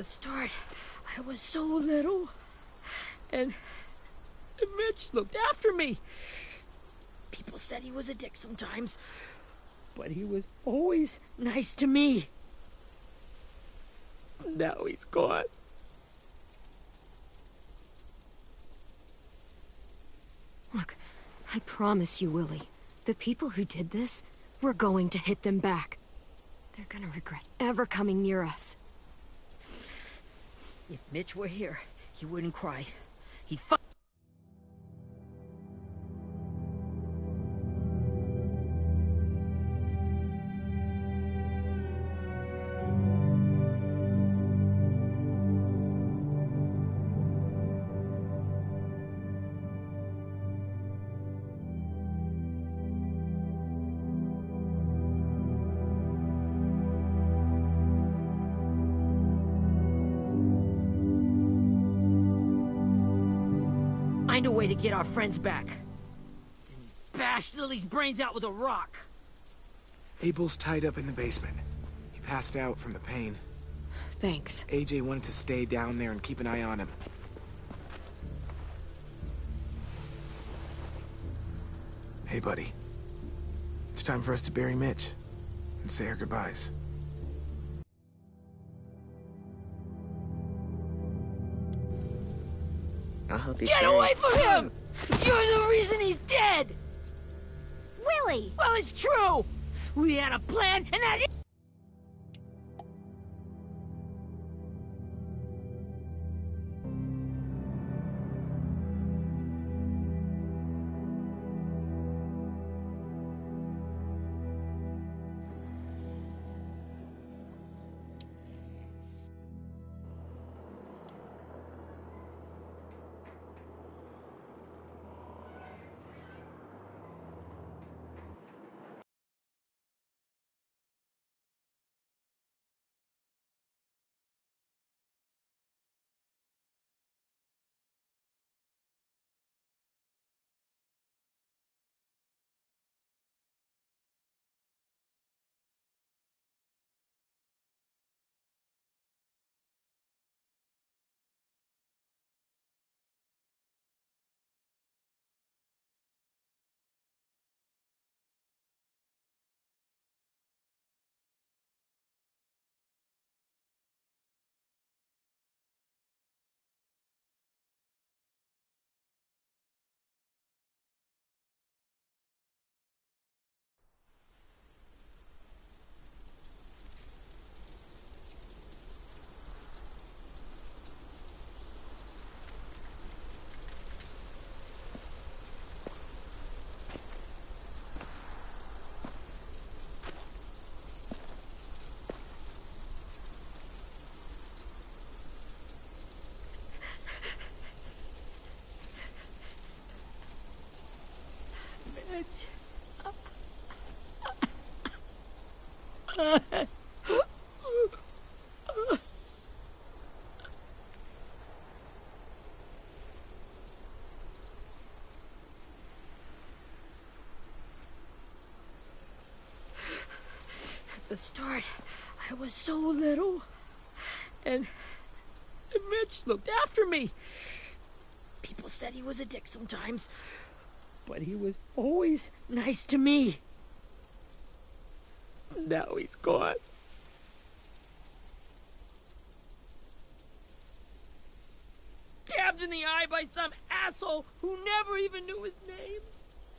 the start, I was so little. And Mitch looked after me. People said he was a dick sometimes, but he was always nice to me. Now he's gone. Look, I promise you, Willie, the people who did this, we're going to hit them back. They're gonna regret ever coming near us. If Mitch were here, he wouldn't cry. He'd find a way to get our friends back. And bash Lily's brains out with a rock. Abel's tied up in the basement. He passed out from the pain. Thanks. AJ wanted to stay down there and keep an eye on him. Hey, buddy. It's time for us to bury Mitch and say our goodbyes. I'll help you. Get away from him! You're the reason he's dead! Willie! Well, it's true! We had a plan, and that... At the start, I was so little. And Mitch looked after me. People said he was a dick sometimes, but he was always nice to me. Now he's gone. Stabbed in the eye by some asshole who never even knew his name.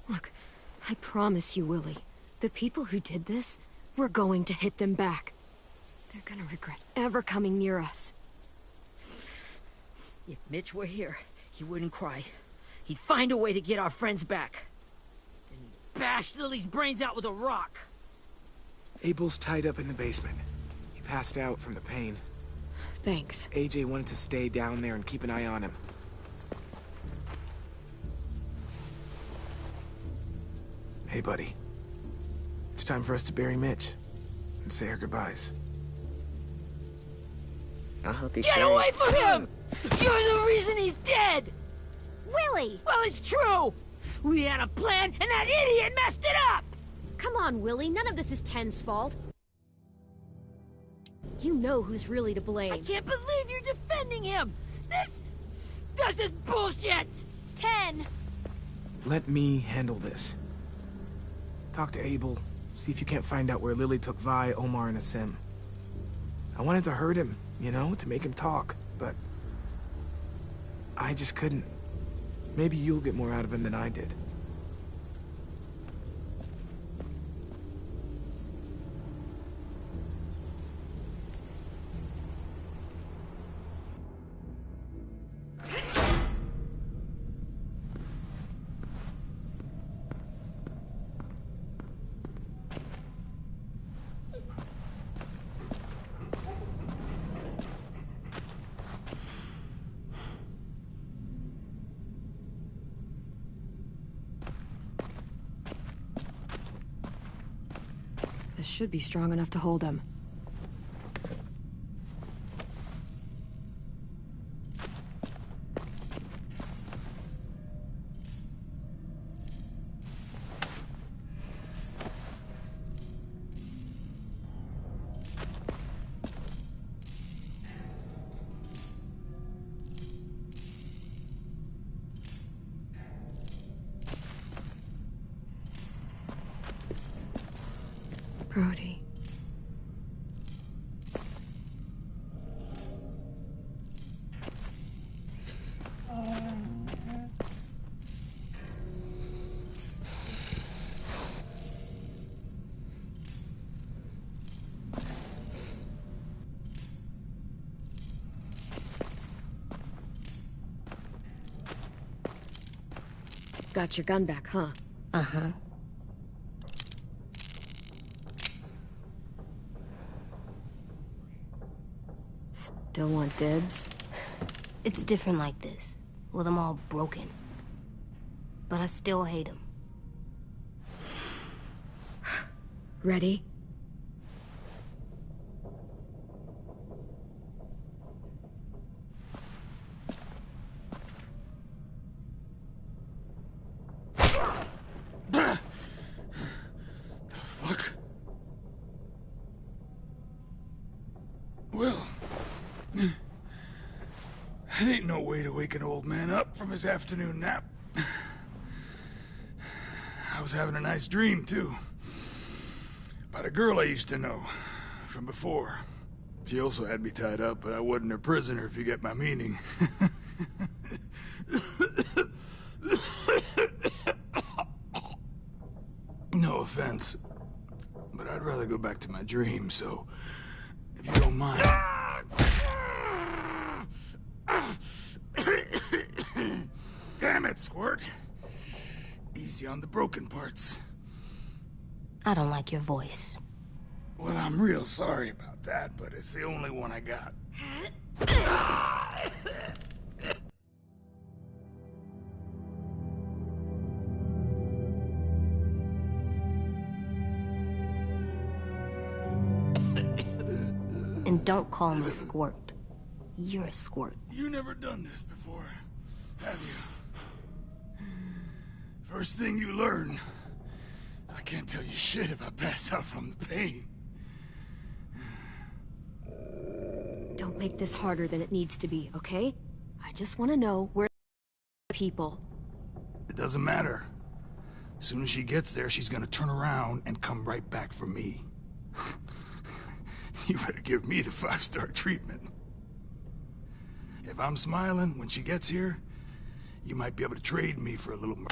Look, I promise you, Willie, the people who did this, we're going to hit them back. They're gonna regret ever coming near us. If Mitch were here, he wouldn't cry. He'd find a way to get our friends back. And bash Lily's brains out with a rock. Abel's tied up in the basement. He passed out from the pain. Thanks. AJ wanted to stay down there and keep an eye on him. Hey, buddy. It's time for us to bury Mitch and say our goodbyes. I'll help you. Get away from him! You're the reason he's dead! Willie! Well, it's true! We had a plan, and that idiot messed it up! Come on, Willie, none of this is Ten's fault. You know who's really to blame. I can't believe you're defending him! This is bullshit! 10! Let me handle this. Talk to Abel, see if you can't find out where Lily took Vi, Omar, and Asim. I wanted to hurt him, you know, to make him talk, but I just couldn't. Maybe you'll get more out of him than I did. This should be strong enough to hold him. Brody. Got your gun back, huh? Uh-huh. Still want dibs? It's different like this, with them all broken. But I still hate him. Ready? Well, that ain't no way to wake an old man up from his afternoon nap. I was having a nice dream, too. About a girl I used to know from before. She also had me tied up, but I wasn't her prisoner, if you get my meaning. No offense, but I'd rather go back to my dream, so if you don't mind. Damn it, Squirt. Easy on the broken parts. I don't like your voice. Well, I'm real sorry about that, but it's the only one I got. And don't call me Squirt. You're a squirt. You never done this before, have you? First thing you learn, I can't tell you shit if I pass out from the pain. Don't make this harder than it needs to be, okay? I just want to know where the people. It doesn't matter. As soon as she gets there, she's gonna turn around and come right back for me. You better give me the 5-star treatment. If I'm smiling when she gets here, you might be able to trade me for a little more.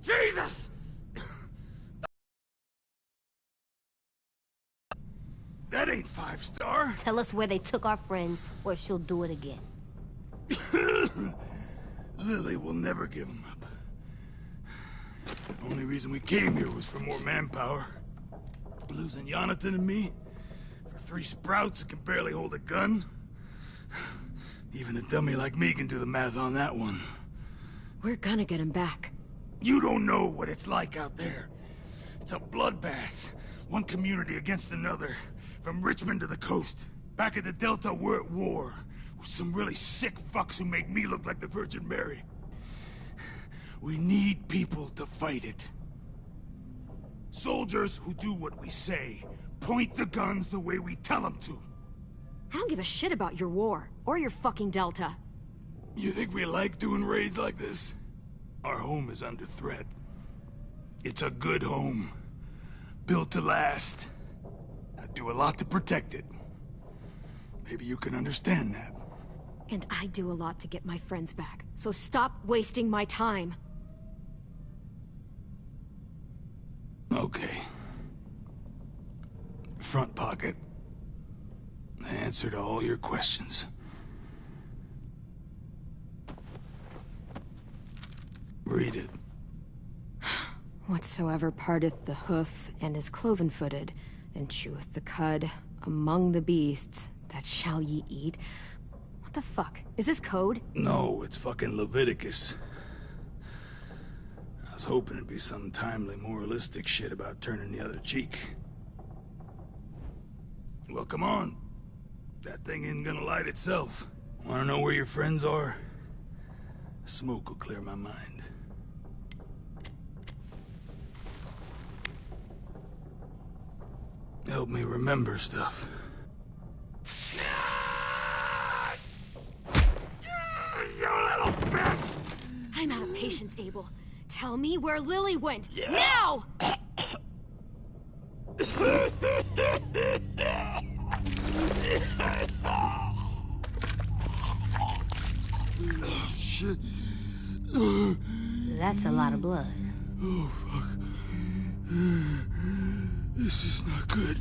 Jesus! That ain't 5-star. Tell us where they took our friends, or she'll do it again. Lily will never give them up. The only reason we came here was for more manpower. Losing Jonathan and me for 3 sprouts that can barely hold a gun. Even a dummy like me can do the math on that one. We're gonna get him back. You don't know what it's like out there. It's a bloodbath. One community against another. From Richmond to the coast. Back at the Delta, we're at war. With some really sick fucks who make me look like the Virgin Mary. We need people to fight it. Soldiers who do what we say. point the guns the way we tell them to. I don't give a shit about your war, or your fucking Delta. You think we like doing raids like this? Our home is under threat. It's a good home. Built to last. I do a lot to protect it. Maybe you can understand that. And I do a lot to get my friends back, so stop wasting my time. Okay. Front pocket. The answer to all your questions. Read it. Whatsoever parteth the hoof and is cloven-footed, and cheweth the cud among the beasts, that shall ye eat. What the fuck? Is this code? No, it's fucking Leviticus. I was hoping it'd be some timely, moralistic shit about turning the other cheek. Well, come on. That thing isn't gonna light itself. Wanna know where your friends are? Smoke will clear my mind. Help me remember stuff. You little bitch! I'm out of patience, Abel. Tell me where Lily went. Now! Shit. That's a lot of blood. Oh, fuck. This is not good.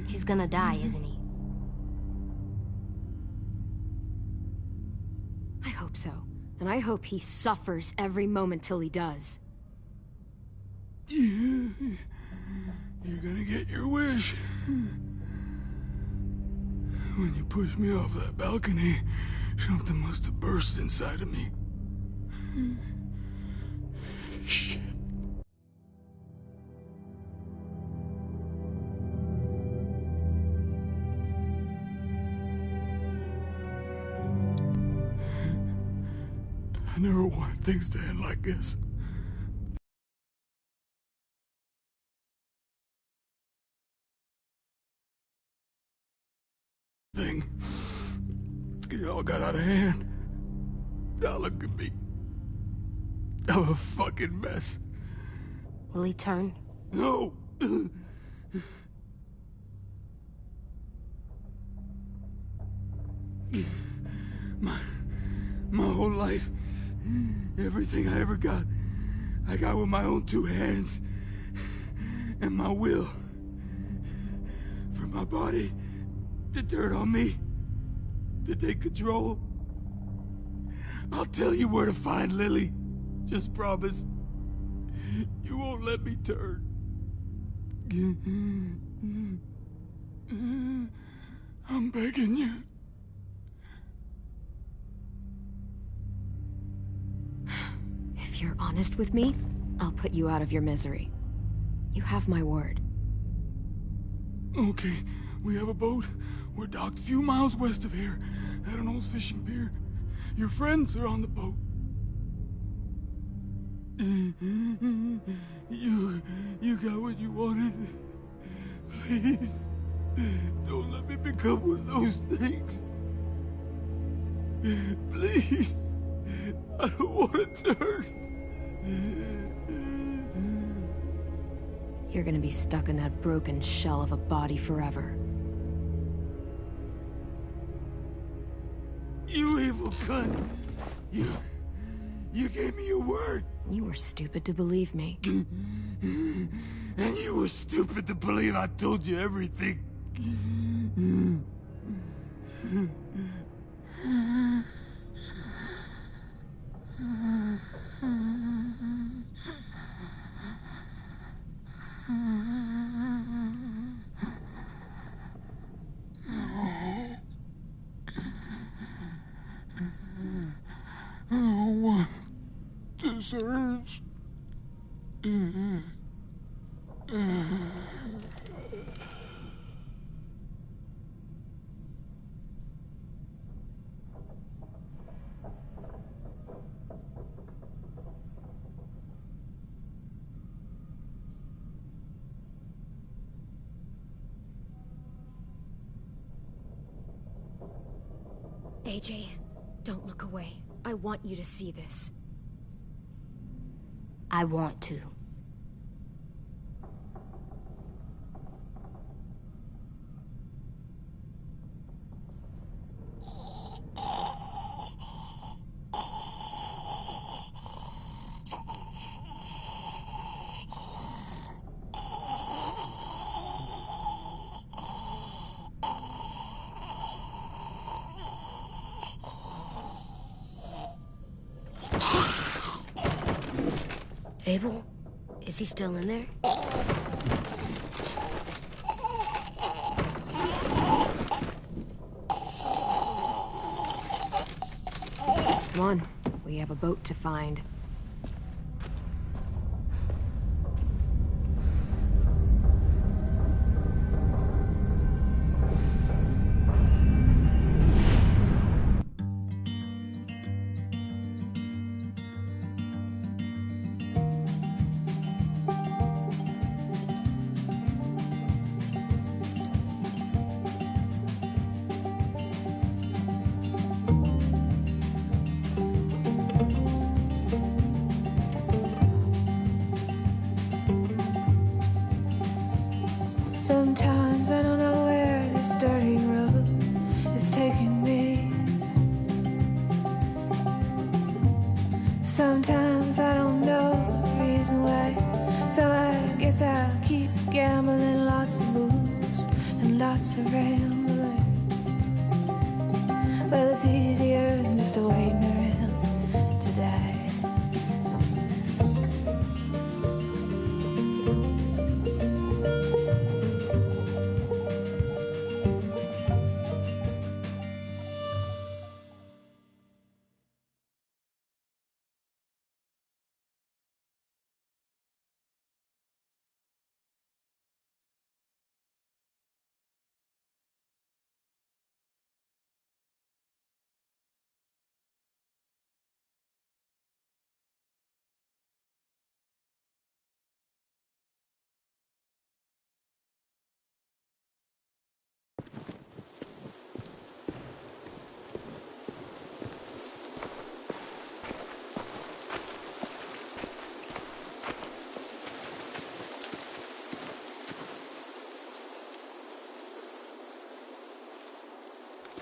He's gonna die, isn't he? I hope so. And I hope he suffers every moment till he does. You're gonna get your wish. When you pushed me off that balcony, something must have burst inside of me. Shit. I never wanted things to end like this. It all got out of hand. Now look at me. I'm a fucking mess. Will he turn? No! My whole life, everything I ever got, I got with my own two hands and my will. For my body to turn on me, to take control. I'll tell you where to find Lily. Just promise. You won't let me turn. I'm begging you. If you're honest with me, I'll put you out of your misery. You have my word. Okay, we have a boat. We're docked a few miles west of here, at an old fishing pier. Your friends are on the boat. You got what you wanted. Please, don't let me become one of those things. Please, I don't want to turn. You're gonna be stuck in that broken shell of a body forever. You evil cunt! You gave me your word! You were stupid to believe me. And you were stupid to believe I told you everything. No one deserves. AJ, don't look away. I want you to see this. I want to. Abel? Is he still in there? Come on, we have a boat to find. Sometimes I don't know where this dirty road is taking me. Sometimes I don't know the reason why. So I guess I'll keep gambling, lots of moves and lots of rambling. Well, it's easier than just waiting around to die.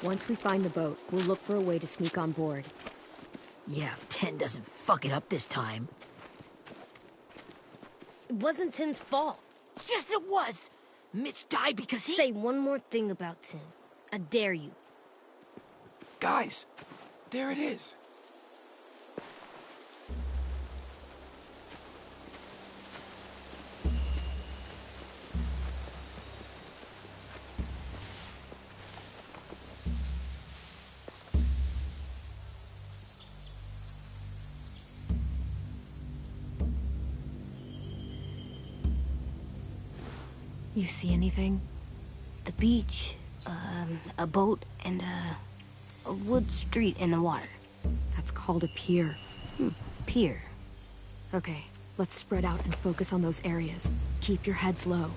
Once we find the boat, we'll look for a way to sneak on board. Yeah, if 10 doesn't fuck it up this time. It wasn't Tin's fault. Yes, it was! Mitch died because he... Say one more thing about Tin. I dare you. Guys, there it is. You see anything? The beach, a boat, and a wood street in the water. That's called a pier. Pier. Okay, let's spread out and focus on those areas. Keep your heads low.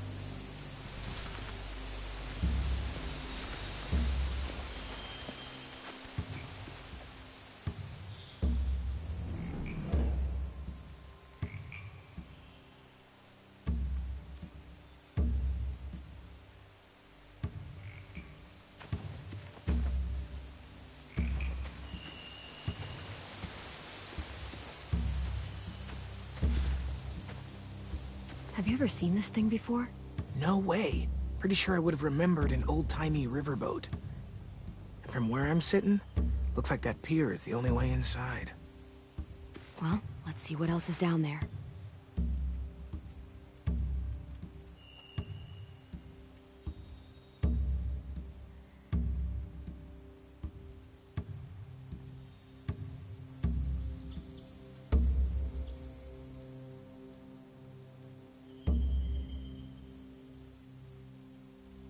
Have you ever seen this thing before? No way. Pretty sure I would have remembered an old-timey riverboat. And from where I'm sitting, looks like that pier is the only way inside. Well, let's see what else is down there.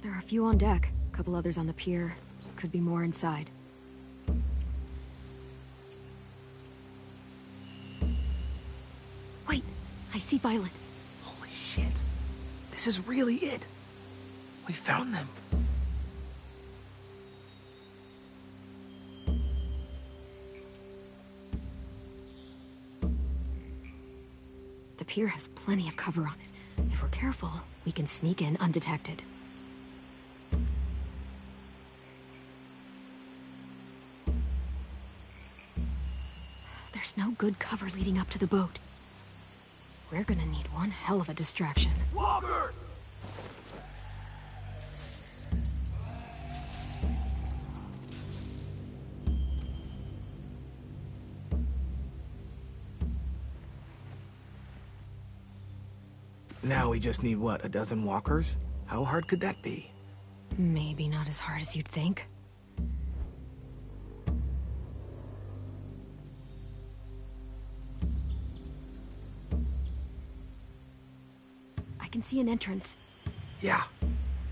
There are a few on deck, a couple others on the pier. Could be more inside. Wait, I see Violet. Holy shit. This is really it. We found them. pier has plenty of cover on it. If we're careful, we can sneak in undetected. There's no good cover leading up to the boat. We're gonna need one hell of a distraction. Walker! Now we just need, what, a dozen walkers? How hard could that be? Maybe not as hard as you'd think. I can see an entrance. Yeah.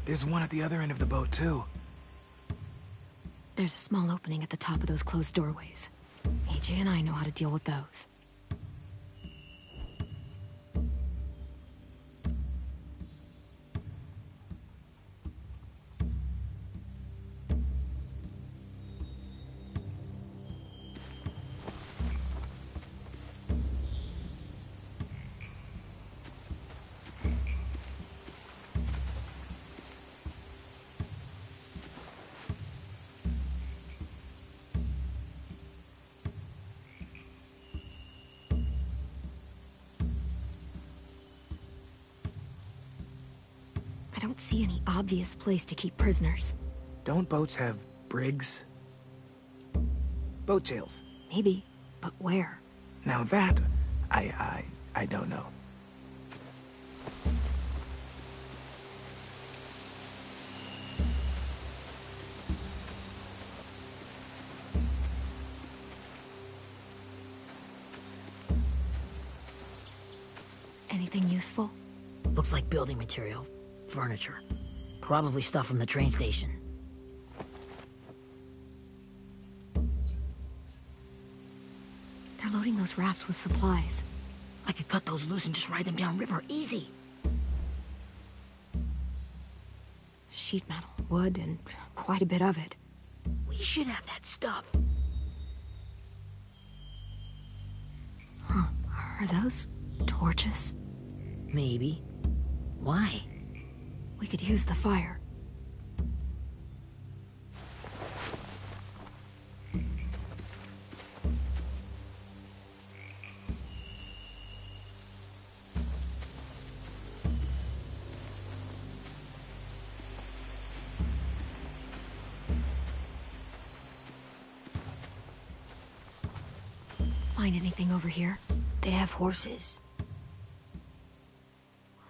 There's one at the other end of the boat, too. There's a small opening at the top of those closed doorways. AJ and I know how to deal with those. I don't see any obvious place to keep prisoners. Don't boats have brigs? Boat jails. Maybe, but where? Now that, I don't know. Anything useful? Looks like building material. Furniture. Probably stuff from the train station. They're loading those rafts with supplies. I could cut those loose and just ride them downriver. Easy. Sheet metal, wood, and quite a bit of it. We should have that stuff. Huh. Are those torches? Maybe. Why? We could use the fire. Find anything over here? They have horses.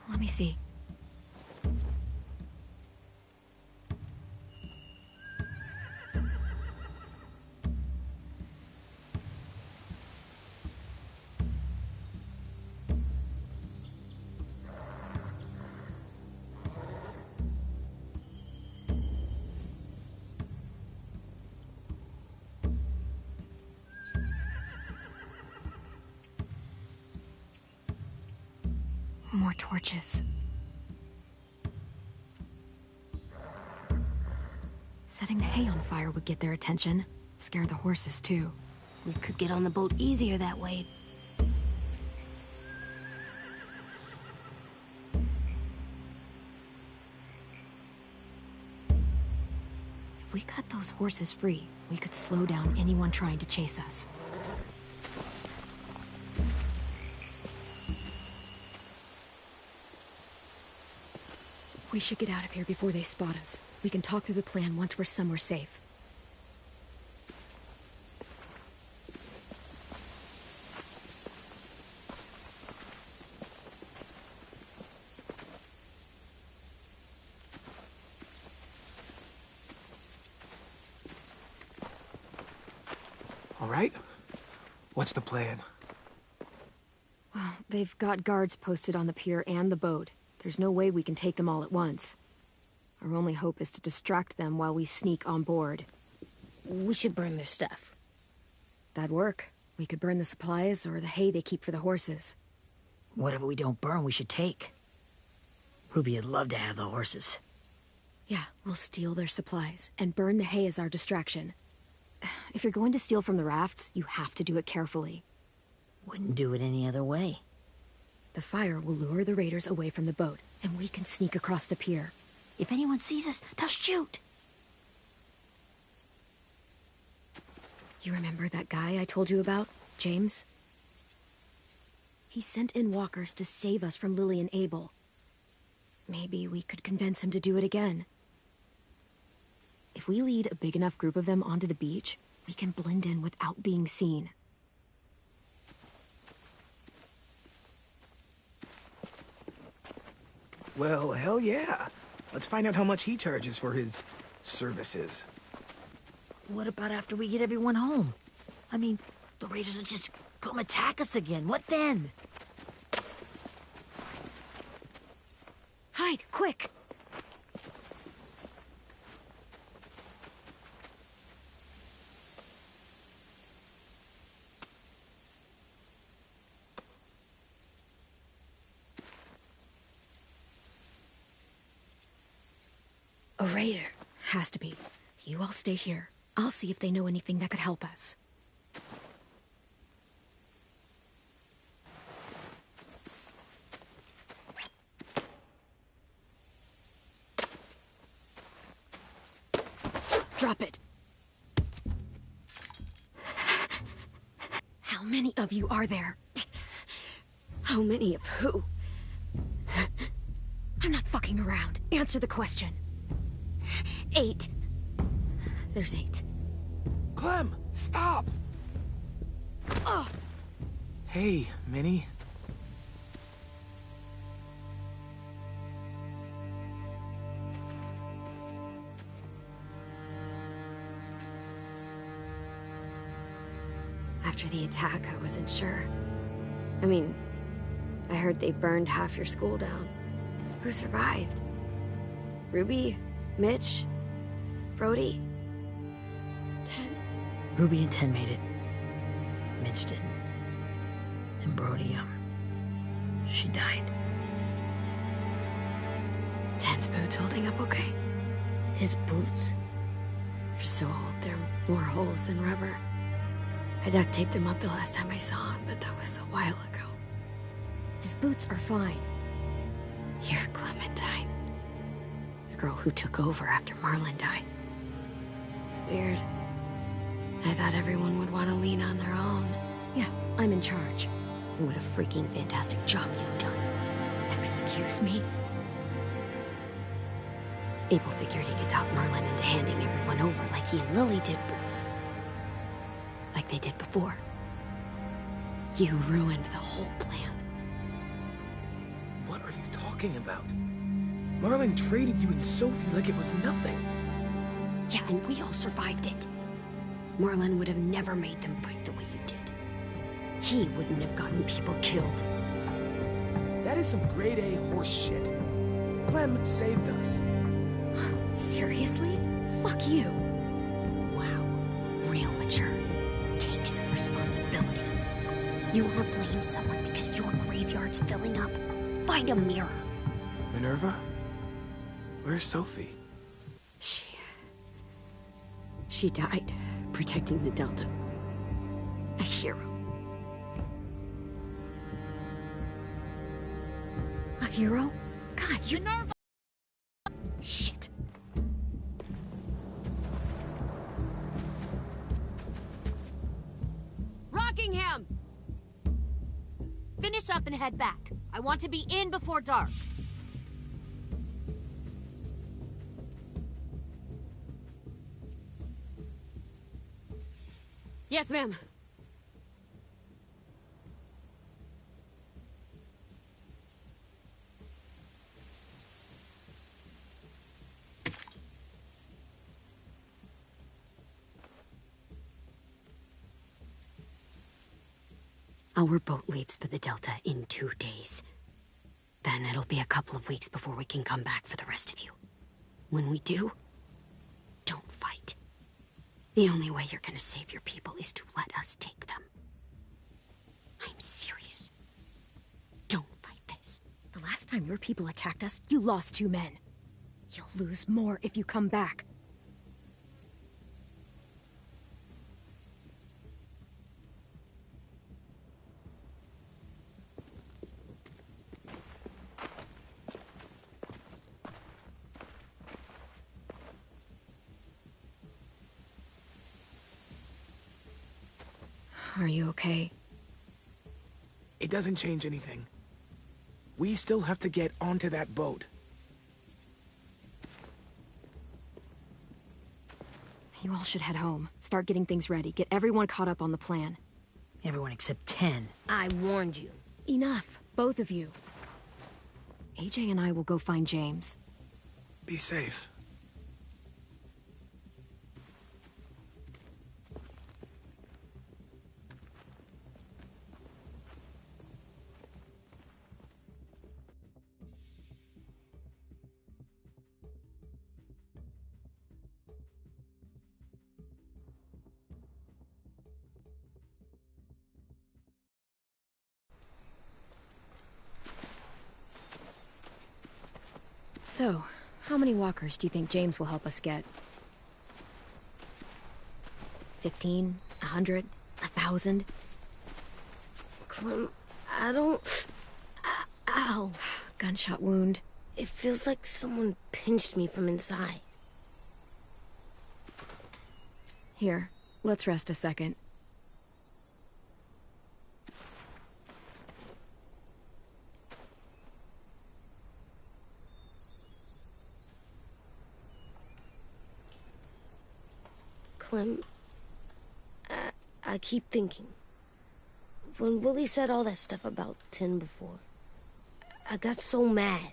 Let me see. More torches. Setting the hay on fire would get their attention. Scare the horses, too. We could get on the boat easier that way. If we cut those horses free, we could slow down anyone trying to chase us. We should get out of here before they spot us. We can talk through the plan once we're somewhere safe. All right? What's the plan? Well, they've got guards posted on the pier and the boat. There's no way we can take them all at once. Our only hope is to distract them while we sneak on board. We should burn their stuff. That'd work. We could burn the supplies or the hay they keep for the horses. Whatever we don't burn, we should take. Ruby'd love to have the horses. Yeah, we'll steal their supplies and burn the hay as our distraction. If you're going to steal from the rafts, you have to do it carefully. Wouldn't do it any other way. The fire will lure the raiders away from the boat, and we can sneak across the pier. If anyone sees us, they'll shoot. You remember that guy I told you about, James? He sent in walkers to save us from Lily and Abel. Maybe we could convince him to do it again. If we lead a big enough group of them onto the beach, we can blend in without being seen. Well, hell yeah. Let's find out how much he charges for his services. What about after we get everyone home? I mean, the raiders will just come attack us again. What then? Hide, quick! A raider. Has to be. You all stay here. I'll see if they know anything that could help us. Drop it. How many of you are there? How many of who? I'm not fucking around. Answer the question. 8. There's 8. Clem, stop! Oh. Hey, Minnie. After the attack, I wasn't sure. I mean, I heard they burned half your school down. Who survived? Ruby? Mitch? Brody? 10? Ruby and 10 made it. Mitch didn't. And Brody, she died. 10's boots holding up okay? His boots? They're so old, there are more holes than rubber. I duct taped him up the last time I saw him, but that was a while ago. His boots are fine. You're Clementine. The girl who took over after Marlon died. It's weird. I thought everyone would want to lean on their own. Yeah, I'm in charge. What a freaking fantastic job you've done. Excuse me? Abel figured he could talk Marlon into handing everyone over like he and Lily did, like they did before. You ruined the whole plan. What are you talking about? Marlon traded you and Sophie like it was nothing. Yeah, and we all survived it. Marlon would have never made them fight the way you did. He wouldn't have gotten people killed. That is some grade A horse shit. Clem saved us. Seriously? Fuck you. Wow. Real mature. Take some responsibility. You want to blame someone because your graveyard's filling up? Find a mirror. Minerva? Where's Sophie? She died, protecting the Delta. A hero. A hero? God, you... Minerva! Shit. Rockingham! Finish up and head back. I want to be in before dark. Yes, ma'am. Our boat leaves for the Delta in 2 days. Then it'll be a couple of weeks before we can come back for the rest of you. When we do, don't fight. The only way you're gonna save your people is to let us take them. I'm serious. Don't fight this. The last time your people attacked us, you lost 2 men. You'll lose more if you come back. Are you okay? It doesn't change anything. We still have to get onto that boat. You all should head home. Start getting things ready. Get everyone caught up on the plan. Everyone except 10. I warned you. Enough, both of you. AJ and I will go find James. Be safe. So, how many walkers do you think James will help us get? 15? 100? 1,000? Clem, I don't... Ow. Gunshot wound. It feels like someone pinched me from inside. Here, let's rest a second. Clem, I keep thinking. When Willie said all that stuff about 10 before, I got so mad.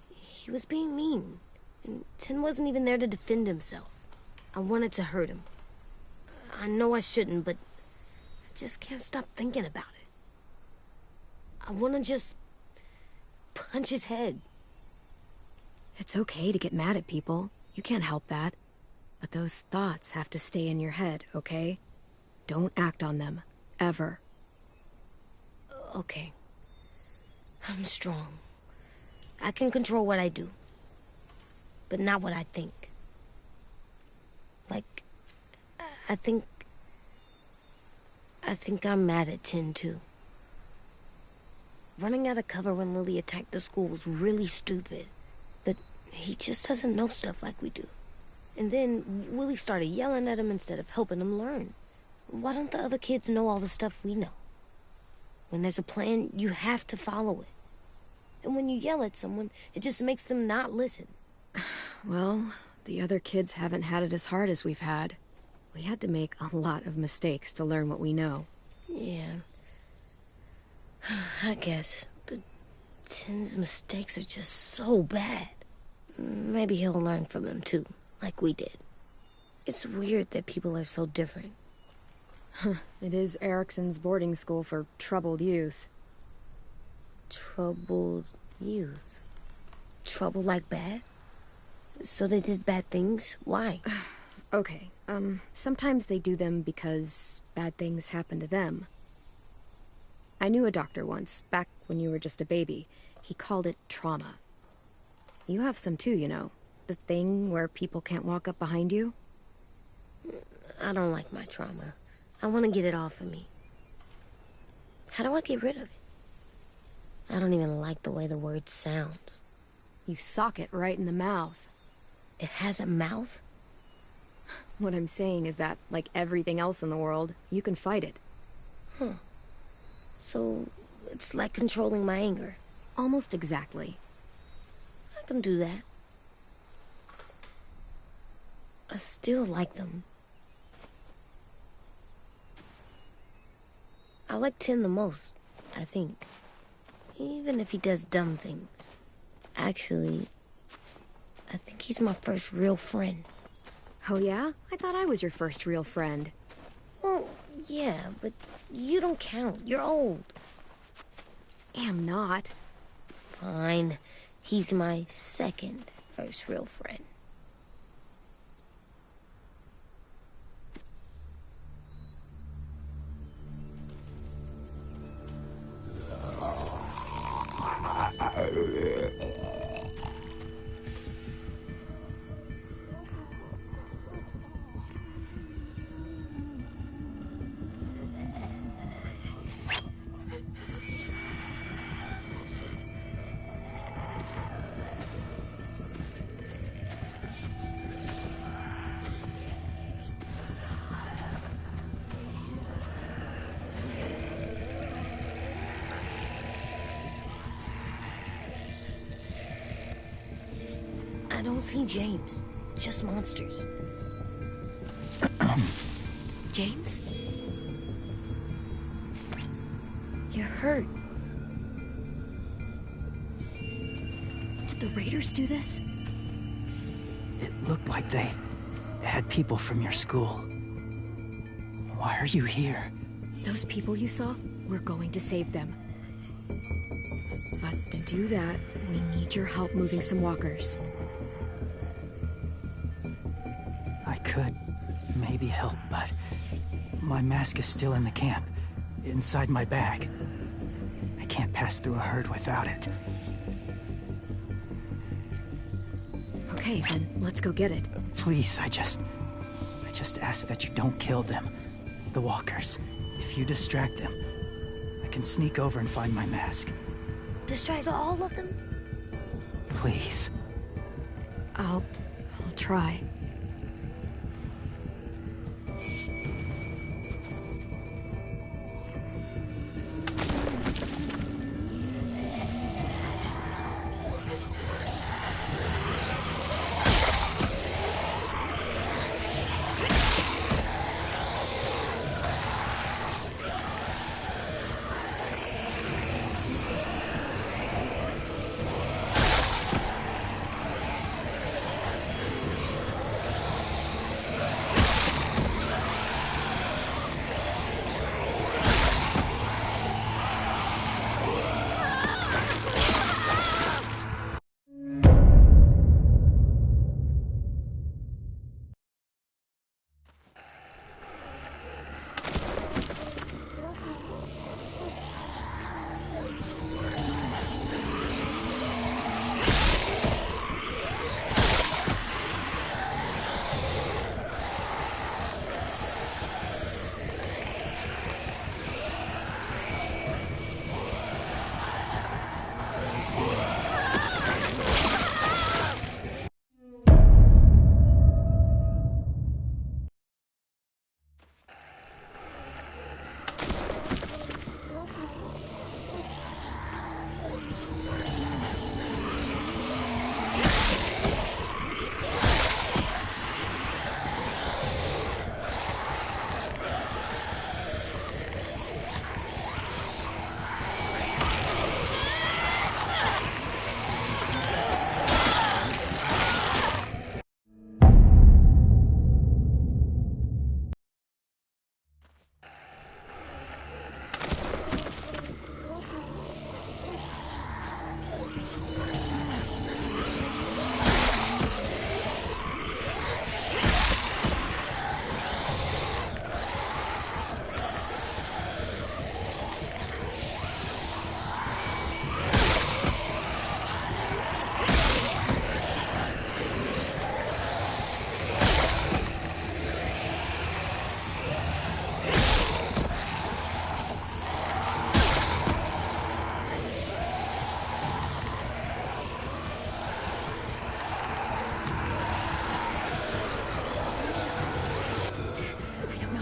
He was being mean, and 10 wasn't even there to defend himself. I wanted to hurt him. I know I shouldn't, but I just can't stop thinking about it. I want to just punch his head. It's okay to get mad at people. You can't help that. But those thoughts have to stay in your head, okay? Don't act on them. Ever. Okay. I'm strong. I can control what I do. But not what I think. Like, I think I'm mad at 10 too. Running out of cover when Lily attacked the school was really stupid. But he just doesn't know stuff like we do. And then Willie started yelling at him instead of helping him learn. Why don't the other kids know all the stuff we know? When there's a plan, you have to follow it. And when you yell at someone, it just makes them not listen. Well, the other kids haven't had it as hard as we've had. We had to make a lot of mistakes to learn what we know. Yeah. I guess. But 10's mistakes are just so bad. Maybe he'll learn from them too. Like we did. It's weird that people are so different. It is Erickson's boarding school for troubled youth. Troubled youth? Trouble like bad? So they did bad things? Why? Okay, sometimes they do them because bad things happen to them. I knew a doctor once, back when you were just a baby. He called it trauma. You have some too, you know. The thing where people can't walk up behind you? I don't like my trauma. I want to get it off of me. How do I get rid of it? I don't even like the way the word sounds. You sock it right in the mouth. It has a mouth? What I'm saying is that, like everything else in the world, you can fight it. Huh. So, it's like controlling my anger. Almost exactly. I can do that. I still like them. I like 10 the most, I think. Even if he does dumb things. Actually, I think he's my first real friend. Oh yeah? I thought I was your first real friend. Well, yeah, but you don't count. You're old. Am not. Fine. He's my second first real friend. I don't see James. Just monsters. James? You're hurt. Did the Raiders do this? It looked like they had people from your school. Why are you here? Those people you saw, we're going to save them. But to do that, we need your help moving some walkers. I could maybe help, but my mask is still in the camp, inside my bag. I can't pass through a herd without it. Okay, then let's go get it. Please, I just ask that you don't kill them. The walkers. If you distract them, I can sneak over and find my mask. Distract all of them? Please. I'll try.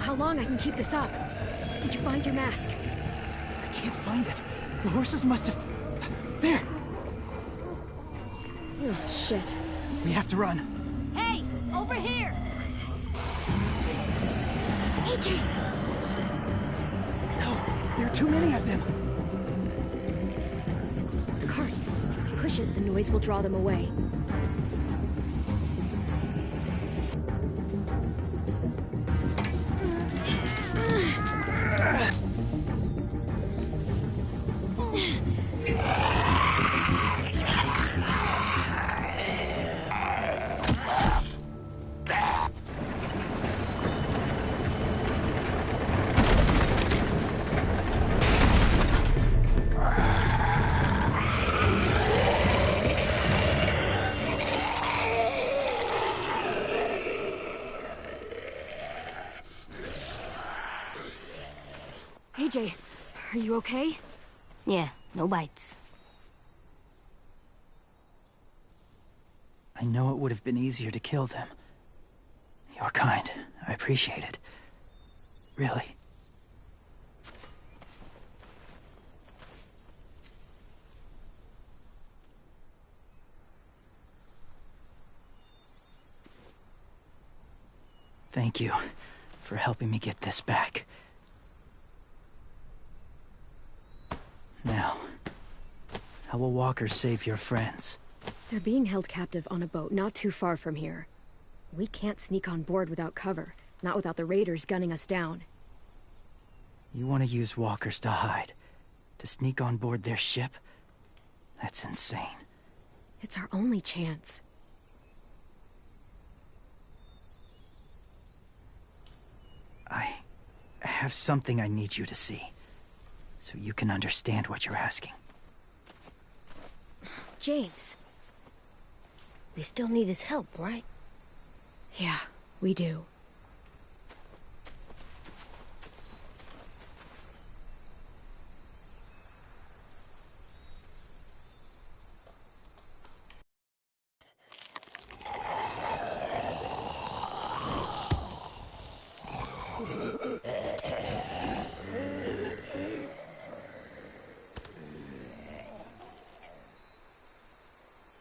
How long I can keep this up? Did you find your mask? I can't find it. The horses must have... There! Oh, shit. We have to run. Hey! Over here! AJ! No, there are too many of them. Cart, if we push it, the noise will draw them away. AJ, are you okay? Yeah, no bites. I know it would have been easier to kill them. You're kind. I appreciate it. Really. Thank you for helping me get this back. Now, how will walkers save your friends? They're being held captive on a boat not too far from here. We can't sneak on board without cover, not without the raiders gunning us down. You want to use walkers to hide? To sneak on board their ship? That's insane. It's our only chance. I have something I need you to see, so you can understand what you're asking. James. We still need his help, right? Yeah, we do.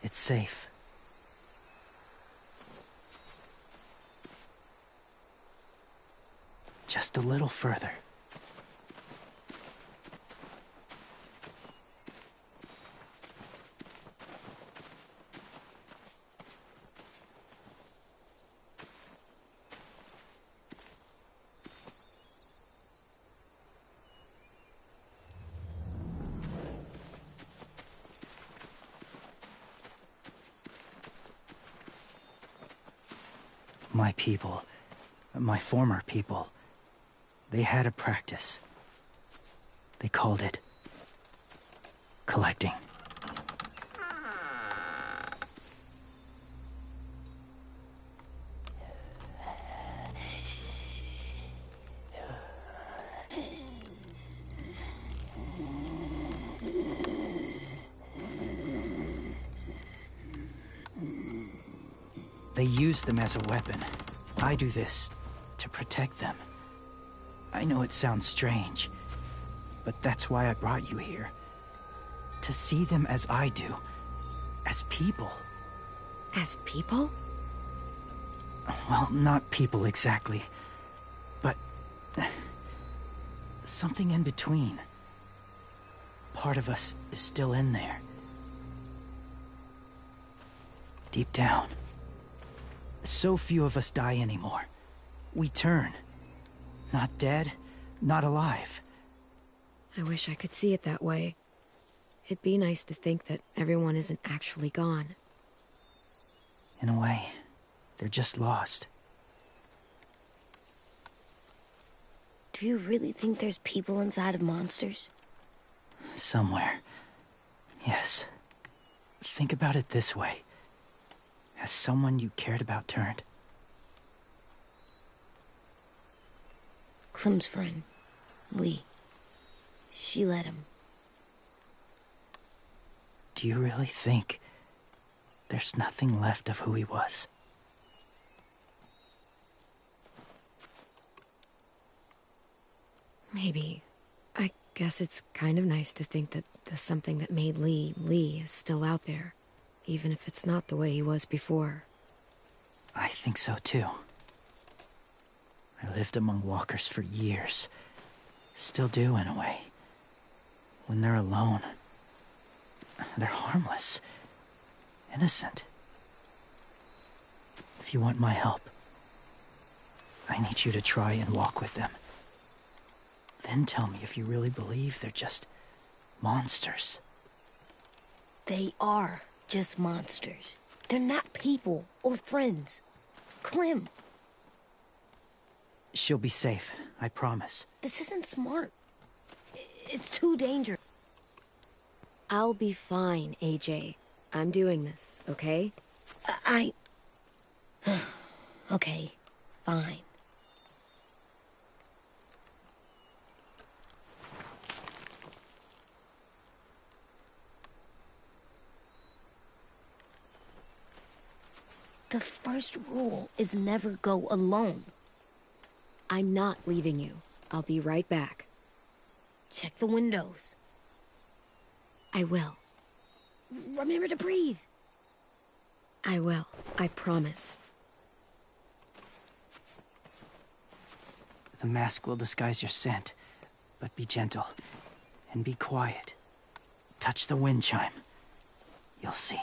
It's safe. Just a little further. My people, my former people, they had a practice. They called it collecting. They use them as a weapon. I do this to protect them. I know it sounds strange, but that's why I brought you here. To see them as I do. As people. As people? Well, not people exactly, but something in between. Part of us is still in there. Deep down. So few of us die anymore. We turn. Not dead, not alive. I wish I could see it that way. It'd be nice to think that everyone isn't actually gone. In a way, they're just lost. Do you really think there's people inside of monsters? Somewhere. Yes. Think about it this way. Has someone you cared about turned? Clem's friend, Lee. She let him. Do you really think there's nothing left of who he was? Maybe. I guess it's kind of nice to think that the something that made Lee, Lee is still out there. Even if it's not the way he was before. I think so too. I lived among walkers for years. Still do, in a way. When they're alone, they're harmless. Innocent. If you want my help, I need you to try and walk with them. Then tell me if you really believe they're just monsters. They are just monsters. They're not people or friends. Clem. She'll be safe, I promise. This isn't smart. It's too dangerous. I'll be fine, AJ. I'm doing this, okay? Okay, fine. The first rule is never go alone. I'm not leaving you. I'll be right back. Check the windows. I will. Remember to breathe. I will. I promise. The mask will disguise your scent, but be gentle and be quiet. Touch the wind chime. You'll see.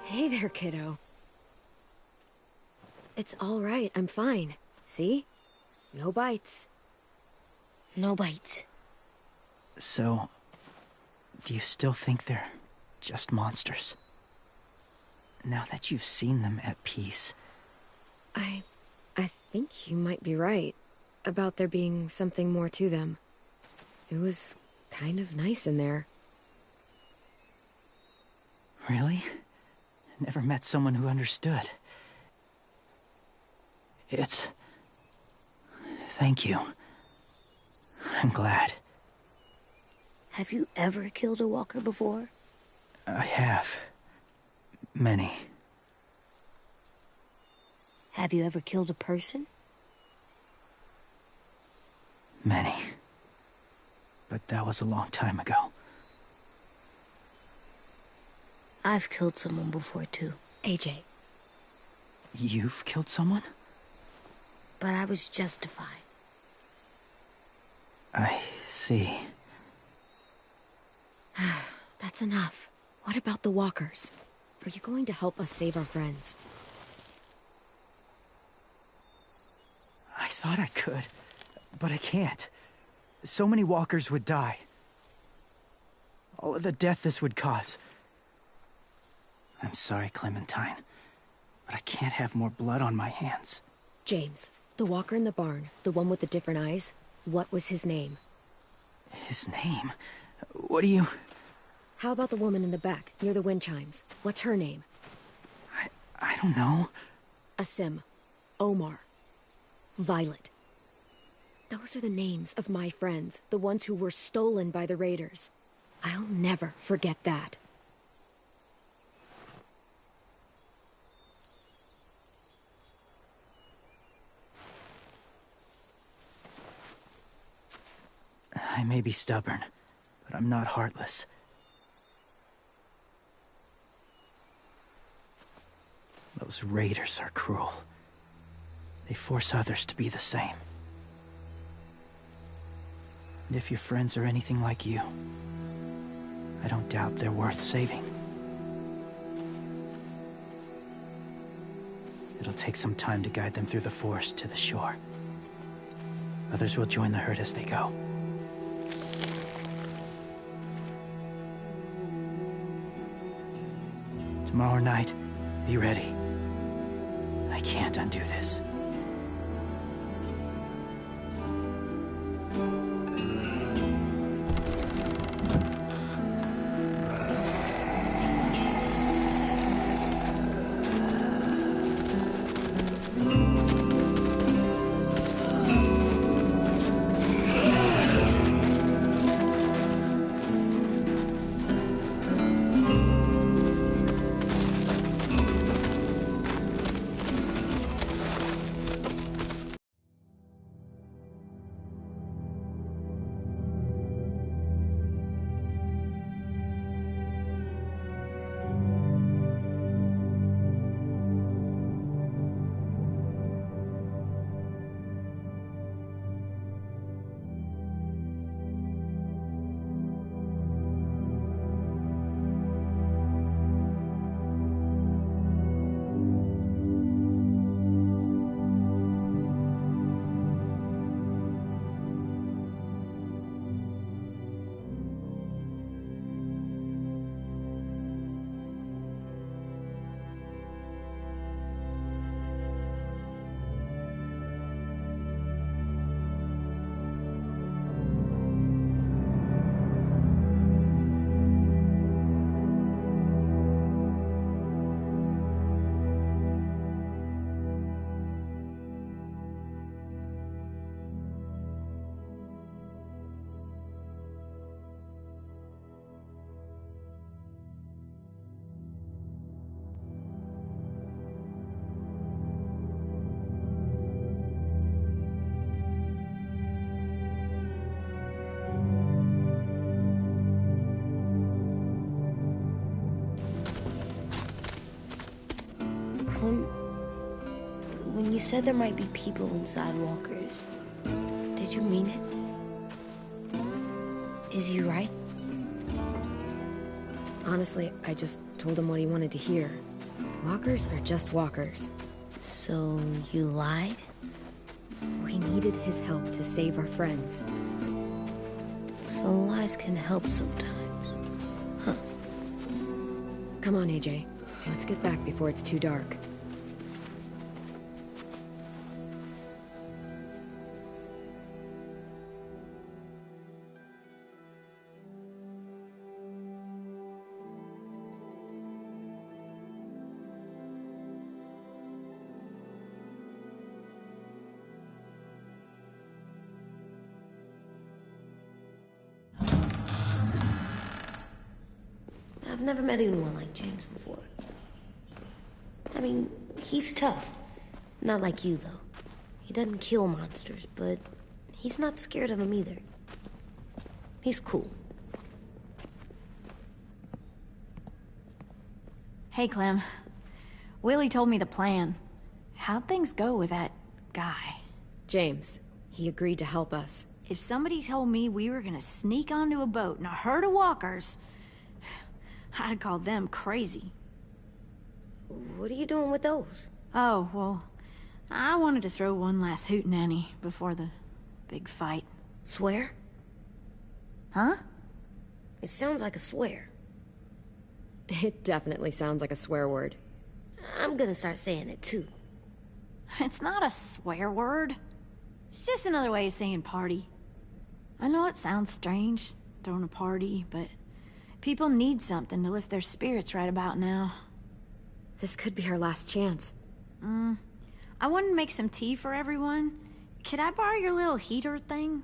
Hey there, kiddo. It's all right, I'm fine. See? No bites. No bites. So, do you still think they're just monsters? Now that you've seen them at peace. I think you might be right about there being something more to them. It was kind of nice in there. Really? Never met someone who understood. Thank you. I'm glad. Have you ever killed a walker before? I have. Many. Have you ever killed a person? Many. But that was a long time ago. I've killed someone before, too. AJ. You've killed someone? But I was justified. I see. That's enough. What about the walkers? Are you going to help us save our friends? I thought I could, but I can't. So many walkers would die. All of the death this would cause. I'm sorry, Clementine, but I can't have more blood on my hands. James, the walker in the barn, the one with the different eyes, what was his name? His name? What do you... How about the woman in the back, near the wind chimes? What's her name? I don't know. Aasim, Omar, Violet. Those are the names of my friends, the ones who were stolen by the raiders. I'll never forget that. I may be stubborn, but I'm not heartless. Those raiders are cruel. They force others to be the same. And if your friends are anything like you, I don't doubt they're worth saving. It'll take some time to guide them through the forest to the shore. Others will join the herd as they go. Tomorrow night, be ready. I I can't undo this. Clem, when you said there might be people inside walkers, did you mean it? Is he right? Honestly, I just told him what he wanted to hear. Walkers are just walkers. So you lied? We needed his help to save our friends. So lies can help sometimes. Huh. Come on, AJ. Let's get back before it's too dark. I've never met anyone like James before. I mean, he's tough. Not like you, though. He doesn't kill monsters, but he's not scared of them either. He's cool. Hey, Clem. Willie told me the plan. How'd things go with that guy? James, he agreed to help us. If somebody told me we were gonna sneak onto a boat in a herd of walkers, I'd call them crazy. What are you doing with those? Oh, well, I wanted to throw one last hootenanny before the big fight. Swear? Huh? It sounds like a swear. It definitely sounds like a swear word. I'm gonna start saying it too. It's not a swear word. It's just another way of saying party. I know it sounds strange, throwing a party, but people need something to lift their spirits right about now. This could be our last chance. I wanted to make some tea for everyone. Could I borrow your little heater thing?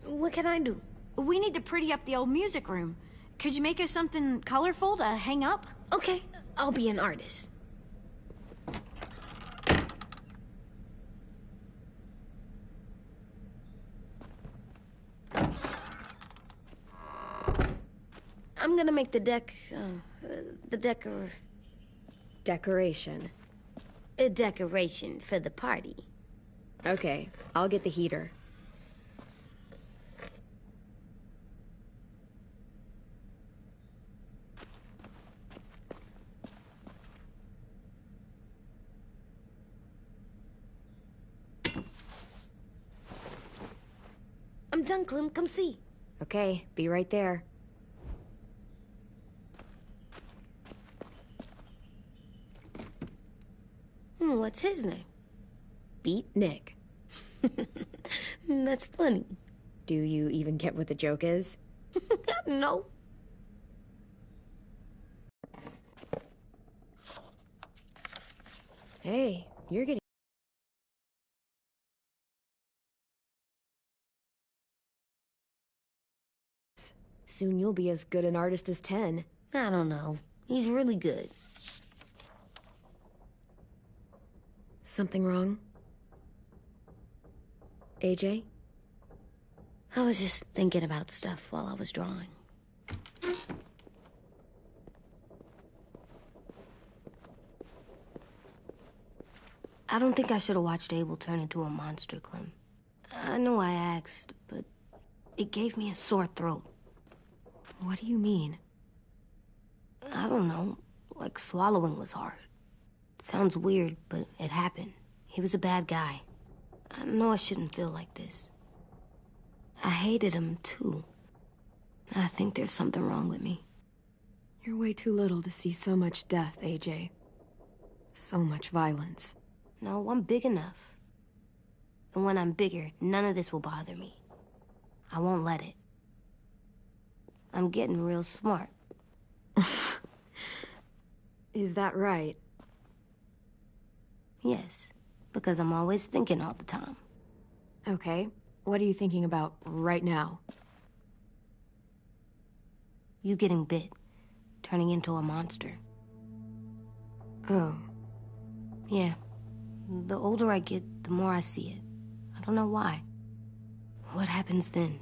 What can I do? We need to pretty up the old music room. Could you make us something colorful to hang up? Okay, I'll be an artist. I'm gonna make the Decoration. a decoration for the party. Okay, I'll get the heater. I'm done, Clem. Come see. Okay, be right there. What What's his name? Beat Nick. That's funny. Do you even get what the joke is? No. Hey, you're getting... Soon you'll be as good an artist as 10. I don't know. He's really good. Something wrong? AJ? I was just thinking about stuff while I was drawing. I don't think I should have watched Abel turn into a monster, Clem. I know I asked, but it gave me a sore throat. What do you mean? I don't know. Like swallowing was hard. Sounds weird, but it happened. He was a bad guy. I know I shouldn't feel like this. I hated him, too. I think there's something wrong with me. You're way too little to see so much death, AJ. So much violence. No, I'm big enough. And when I'm bigger, none of this will bother me. I won't let it. I'm getting real smart. Is that right? Yes, because I'm always thinking all the time. Okay, what are you thinking about right now? You getting bit, turning into a monster. Oh. Yeah. The older I get, the more I see it. I don't know why. What happens then?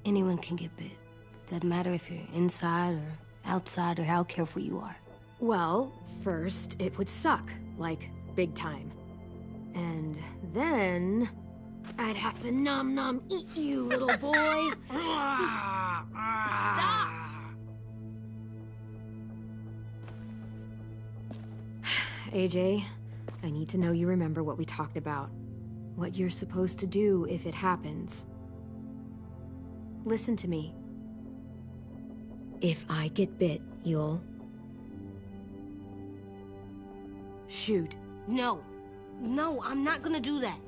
Anyone can get bit. Doesn't matter if you're inside or outside or how careful you are. Well, first, it would suck. Like, big time. And then... I'd have to nom-nom eat you, little boy. Stop! AJ, I need to know you remember what we talked about. What you're supposed to do if it happens. Listen to me. If I get bit, you'll... shoot. No. No, I'm not gonna do that.